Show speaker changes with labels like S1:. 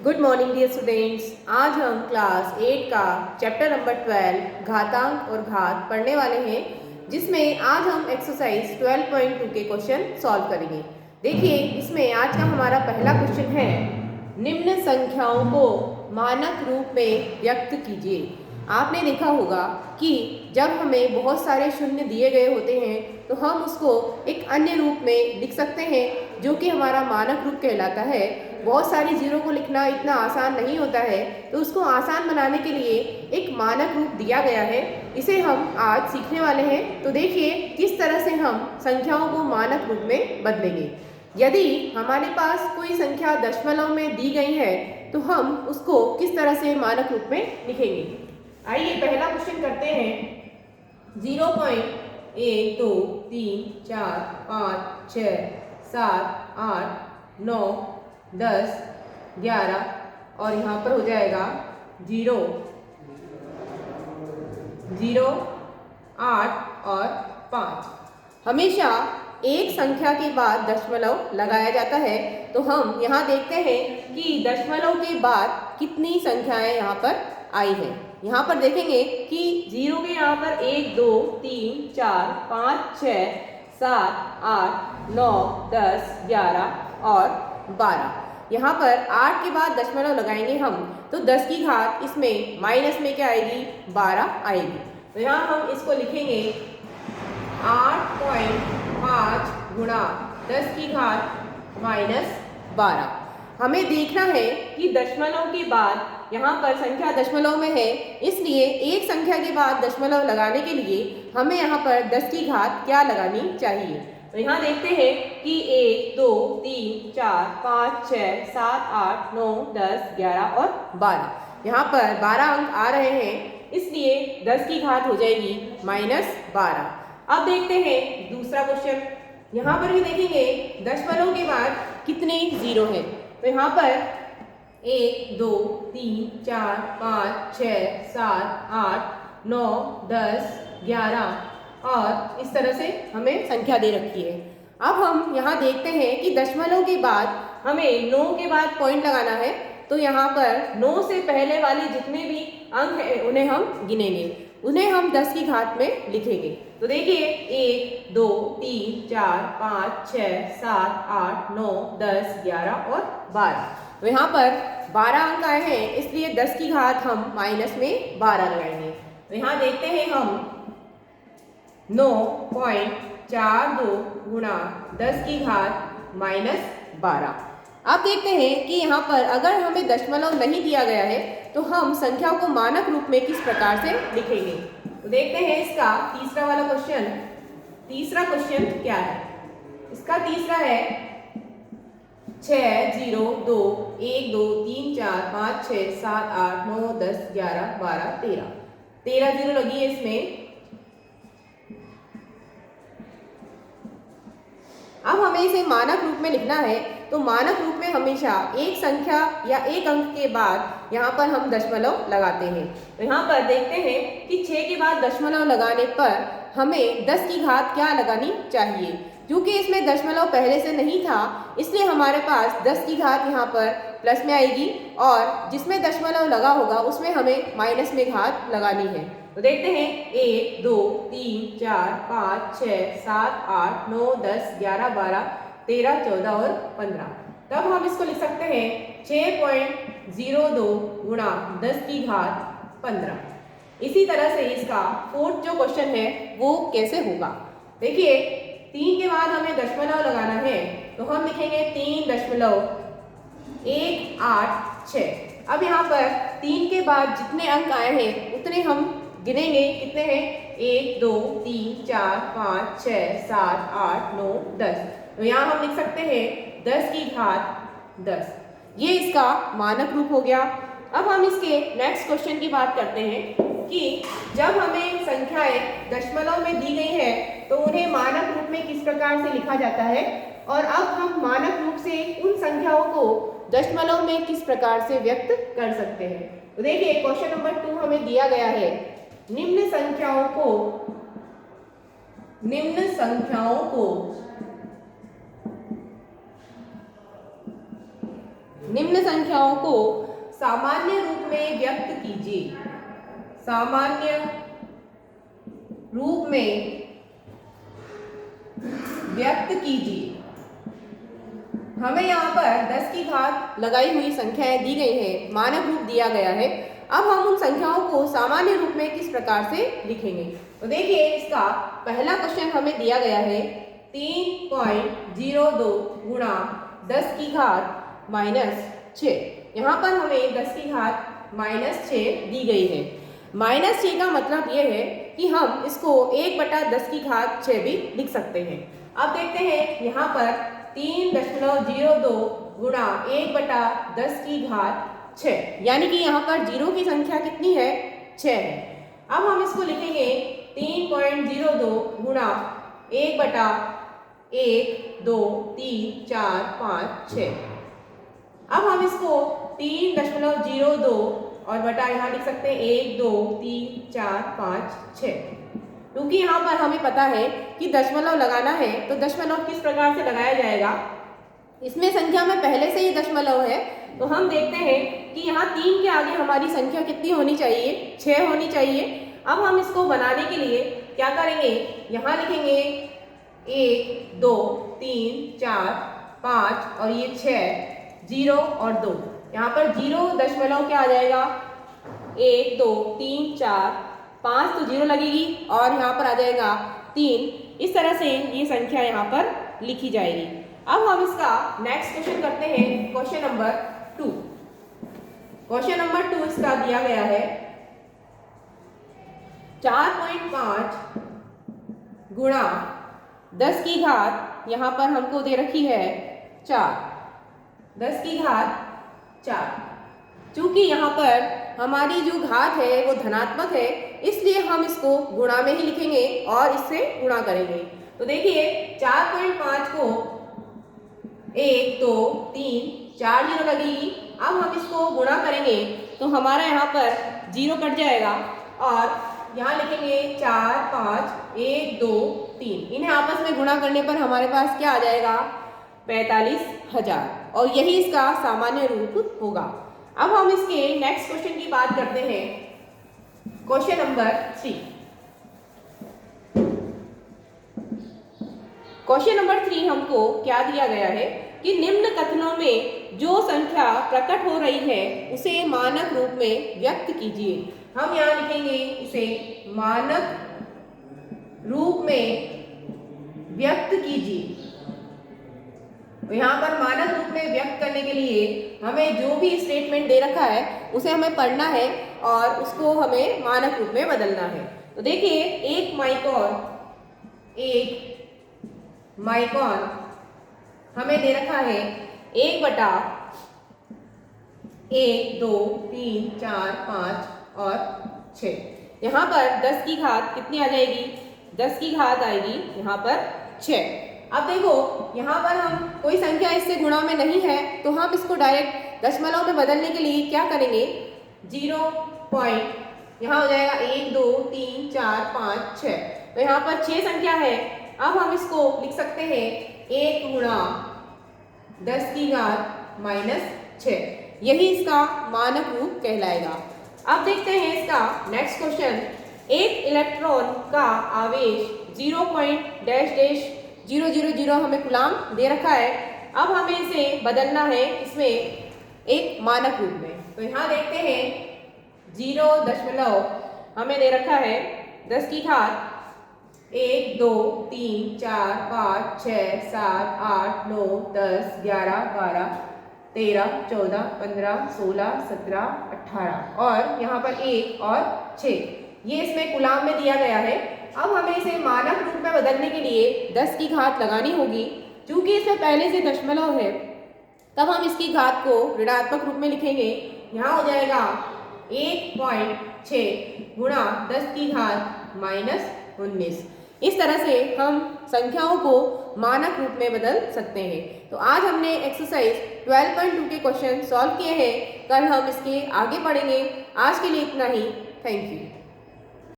S1: Good morning dear students. आज हम class 8 का चैप्टर नंबर 12 घातांक और घात पढ़ने वाले हैं, जिसमें आज हम एक्सरसाइज 12.2 के क्वेश्चन सॉल्व करेंगे। देखिए, इसमें आज का हमारा पहला क्वेश्चन है, निम्न संख्याओं को मानक रूप में व्यक्त कीजिए। आपने देखा होगा कि जब हमें बहुत सारे शून्य दिए गए होते हैं तो हम उसको एक अन्य रूप में लिख सकते हैं, जो कि हमारा मानक रूप कहलाता है। बहुत सारी जीरो को लिखना इतना आसान नहीं होता है, तो उसको आसान बनाने के लिए एक मानक रूप दिया गया है। इसे हम आज सीखने वाले हैं। तो देखिए किस तरह से हम संख्याओं को मानक रूप में बदलेंगे। यदि हमारे पास कोई संख्या दशमलव में दी गई है तो हम उसको किस तरह से मानक रूप में लिखेंगे। आइए पहला क्वेश्चन करते हैं। 0.1 2 3 4 5 6 7 8 9 10 11 और यहाँ पर हो जाएगा 0 0 8 और 5। हमेशा एक संख्या के बाद दशमलव लगाया जाता है। तो हम यहाँ देखते हैं कि दशमलव के बाद कितनी संख्याएं यहाँ पर आई हैं। यहाँ पर देखेंगे कि 0 के यहाँ पर 1 2 3 4 5 6 7 8 9 10 11 और 12। यहाँ पर 8 के बाद दशमलव लगाएंगे हम, तो 10 की घात इसमें माइनस में क्या आएगी, 12 आएगी। तो यहाँ हम इसको लिखेंगे 8.5 गुणा 10 की घात माइनस 12। हमें देखना है कि दशमलव के बाद यहाँ पर संख्या दशमलव में है, इसलिए एक संख्या के बाद दशमलव लगाने के लिए हमें यहाँ पर 10 की घात क्या लगानी चाहिए। तो यहाँ देखते हैं कि 1 2 3 4 5 6 7 8 9 10 11 और 12। यहाँ पर 12 अंक आ रहे हैं, इसलिए 10 की घात हो जाएगी -12। अब देखते हैं दूसरा क्वेश्चन। यहाँ पर भी देखेंगे दशमलव के बाद कितने जीरो हैं। तो यहाँ पर 1 2 3 4 5 6 7 8 9 10 11 और इस तरह से हमें संख्या दे रखी है। अब हम यहाँ देखते हैं कि दशमलव के बाद हमें 9 के बाद पॉइंट लगाना है। तो यहाँ पर 9 से पहले वाले जितने भी अंक हैं उन्हें हम गिनेंगे, उन्हें हम 10 की घात में लिखेंगे। तो देखिए 1 2 3 4 5 6 7 8 9 10 11 और 12। तो यहाँ पर 12 अंक आए हैं, इसलिए 10 की घात हम माइनस में 12 लगाएंगे। तो यहाँ देखते हैं हम 9.42 गुणा 10 की घात -12। अब देखते हैं कि यहाँ पर अगर हमें दशमलव नहीं दिया गया है तो हम संख्या को मानक रूप में किस प्रकार से लिखेंगे। तो देखते हैं इसका तीसरा वाला क्वेश्चन। तीसरा क्वेश्चन क्या है, इसका तीसरा है 6 0 2 1 2 3 4 5 6 7 8 9 10 11 12 13। 13 जीरो लगी है इसमें। अब हमें इसे मानक रूप में लिखना है। तो मानक रूप में हमेशा एक संख्या या एक अंक के बाद यहाँ पर हम दशमलव लगाते हैं। तो यहाँ पर देखते हैं कि 6 के बाद दशमलव लगाने पर हमें 10 की घात क्या लगानी चाहिए। क्योंकि इसमें दशमलव पहले से नहीं था, इसलिए हमारे पास 10 की घात यहाँ पर प्लस में आएगी और जिसमें दशमलव लगा होगा उसमें हमें माइनस में घात लगानी है। तो देखते हैं 1 2 3 4 5 6 7 8 9 10 11 12 13 14 और 15। तब हम इसको लिख सकते हैं 6.02 गुणा 10 की घात 15। इसी तरह से इसका फोर्थ जो क्वेश्चन है वो कैसे होगा। देखिए 3 के बाद हमें दशमलव लगाना है, तो हम लिखेंगे 3.186। अब यहाँ पर 3 के बाद जितने अंक आए हैं उतने हम गिनेंगे। कितने हैं, 1 2 3 4 5 6 7 8 9 10। तो यहाँ हम लिख सकते हैं 10 की घात 10। ये इसका मानक रूप हो गया। अब हम इसके नेक्स्ट क्वेश्चन की बात करते हैं कि जब हमें संख्याएं दशमलव में दी गई है तो उन्हें मानक रूप में किस प्रकार से लिखा जाता है, और अब हम मानक रूप से उन संख्याओं को दशमलव में किस प्रकार से व्यक्त कर सकते हैं। तो देखिए क्वेश्चन नंबर 2 हमें दिया गया है, निम्न संख्याओं को निम्न संख्याओं को सामान्य रूप में व्यक्त कीजिए। सामान्य रूप में व्यक्त कीजिए। हमें यहाँ पर 10 की घात लगाई हुई संख्याएं दी गई हैं, मानक रूप दिया गया है। अब हम उन संख्याओं को सामान्य रूप में किस प्रकार से लिखेंगे? तो देखिए, इसका पहला क्वेश्चन हमें दिया गया है 3.02 गुणा 10 की घात -6। यहाँ पर हमें 10 की घात -6 दी गई है। -6 का मतलब ये है कि हम इसको 1/10 की घात 6 भी लिख सकते हैं। अब देखते हैं यहाँ पर 3.02 गुणा 1/10 की घात 6, यानी कि यहाँ पर जीरो की संख्या कितनी है? 6 है। अब हम इसको लिखेंगे 3.02 गुणा 1/1, 2, 3, 4, 5, 6। अब हम इसको 3.02 और बटा यहाँ लिख सकते हैं 1, 2, 3, 4, 5, 6। क्योंकि यहाँ पर हमें पता है कि दशमलव लगाना है, तो दशमलव किस प्रकार से लगाया जाएगा? इसमें संख्या में पहले से ही दशमलव है, तो हम देखते हैं कि यहाँ 3 के आगे हमारी संख्या कितनी होनी चाहिए? 6 होनी चाहिए। अब हम इसको बनाने के लिए क्या करेंगे? यहाँ लिखेंगे 1, 2, 3, 4, 5 और ये 6, 0 और 2। यहाँ पर 0 दशमलव क्या आ जाएगा? 1, 2, 3, 4, 5 तो 0 लगेगी और यहाँ पर आ जाएगा 3। इस तरह से ये संख्या यहाँ पर लिखी जाएगी। अब हम इसका नेक्स्ट क्वेश्चन करते हैं, क्वेश्चन नंबर 2। क्वेश्चन नंबर 2 इसका दिया गया है 4.5 गुणा 10 की घात, यहाँ पर हमको दे रखी है 4, 10 की घात 4। चूंकि यहाँ पर हमारी जो घात है वो धनात्मक है, इसलिए हम इसको गुणा में ही लिखेंगे और इससे गुणा करेंगे। तो देखिए 4.5 को 1, 2, 3, 4 0 लगेगी। अब हम इसको गुणा करेंगे तो हमारा यहाँ पर 0 कट जाएगा और यहाँ लिखेंगे 4, 5, 1, 2, 3। इन्हें आपस में गुणा करने पर हमारे पास क्या आ जाएगा? 45,000, और यही इसका सामान्य रूप होगा। अब हम इसके नेक्स्ट क्वेश्चन की बात करते हैं, क्वेश्चन नंबर 3। क्वेश्चन नंबर 3 हमको क्या दिया गया है कि निम्न कथनों में जो संख्या प्रकट हो रही है उसे मानक रूप में व्यक्त कीजिए। हम यहाँ लिखेंगे इसे मानक रूप में व्यक्त कीजिए। तो यहाँ पर मानक रूप में व्यक्त करने के लिए हमें जो भी स्टेटमेंट दे रखा है उसे हमें पढ़ना है और उसको हमें मानक रूप में बदलना है। तो देखिए, एक माइक्रोन हमें दे रखा है 1/1, 2, 3, 4, 5 और 6। यहाँ पर 10 की घात कितनी आ जाएगी? 10 की घात आएगी यहाँ पर 6। अब देखो, यहाँ पर हम कोई संख्या इससे गुणा में नहीं है, तो हम इसको डायरेक्ट दशमलव में बदलने के लिए क्या करेंगे? 0 पॉइंट यहाँ हो जाएगा 1, 2, 3, 4, 5, 6। तो यहाँ पर 6 संख्या है। अब हम इसको लिख सकते हैं 1 गुणा 10 की घात -6। यही इसका मानक रूप कहलाएगा। अब देखते हैं इसका नेक्स्ट क्वेश्चन। एक इलेक्ट्रॉन का आवेश 0.0000 हमें कूलाम दे रखा है। अब हमें इसे बदलना है इसमें एक मानक रूप में। तो यहाँ देखते हैं 0 हमें दे रखा है 10 की घात 1, 2, 3, 4, 5, 6, 7, 8, 9, 10, 11, 12, 13, 14, 15, 16, 17, 18 और यहाँ पर 1 और 6, ये इसमें कूलाम में दिया गया है। अब हमें इसे मानक रूप में बदलने के लिए 10 की घात लगानी होगी। चूंकि इसमें पहले से दशमलव है, तब हम इसकी घात को ऋणात्मक रूप में लिखेंगे। यहाँ हो जाएगा 1.6 गुणा 10 की घात -19। इस तरह से हम संख्याओं को मानक रूप में बदल सकते हैं। तो आज हमने एक्सरसाइज 12.2 के क्वेश्चन सॉल्व किए हैं। कल हम इसके आगे पढ़ेंगे। आज के लिए इतना ही। Thank you.